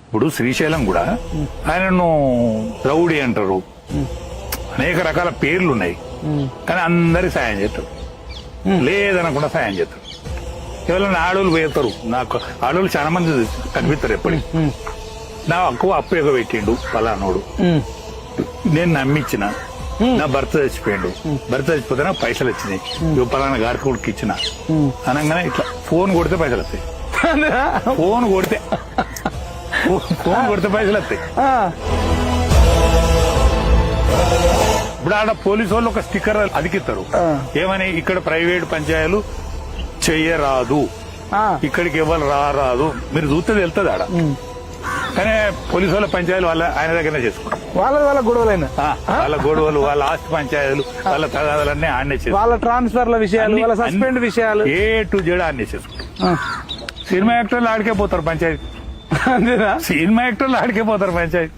ఇప్పుడు శ్రీశైలం కూడా ఆయనను రౌడీ అంటారు, అనేక రకాల పేర్లు ఉన్నాయి, కానీ అందరికి సాయం చేస్తారు, లేదనకుండా సాయం చేస్తారు. ఎవరైనా ఆడోళ్ళు పోతారు, నాకు ఆడోళ్ళు చాలా మంది కనిపిస్తారు ఎప్పటికి. నా అప్పు ఎగబెట్టిండు పలానోడు, నేను నమ్మించిన, నా భర్త చచ్చిపోయాడు, భర్త చచ్చిపోతే నాకు పైసలు వచ్చినాయి, పలానా గారికి కొడుకు ఇచ్చిన అనగానే ఇట్లా ఫోన్ కొడితే పైసలు వస్తాయి, ఫోన్ కొడితే పైసలు వస్తాయి. ఇప్పుడు ఆడ పోలీసు వాళ్ళు ఒక స్టిక్కర్ అదికిస్తారు, ఏమని ఇక్కడ ప్రైవేట్ పంచాయతీలు చెయ్యరాదు, ఇక్కడికి ఎవరు రారాదు, మీరు చూస్తే వెళ్తుంది ఆడ. కానీ పోలీసు వాళ్ళ పంచాయతీలు వాళ్ళ ఆయన దగ్గరనే చేసుకుంటారు, వాళ్ళ గొడవలైనా వాళ్ళ గొడవలు, వాళ్ళ ఆస్తి పంచాయతీలు, వాళ్ళ తగాదాలన్నీ ఆడనే చేసుకుంటారు, వాళ్ళ ట్రాన్స్ఫర్ల విషయాలు, వాళ్ళ సస్పెండ్ విషయాలు ఏ టు జెడ్ ఆడనే చేసుకుంటారు. సినిమా యాక్టర్లు ఆడికే పోతారు పంచాయతీ, అంతేనా? సినిమా యాక్టర్లు ఆడికే పోతారు పంచాయతీ.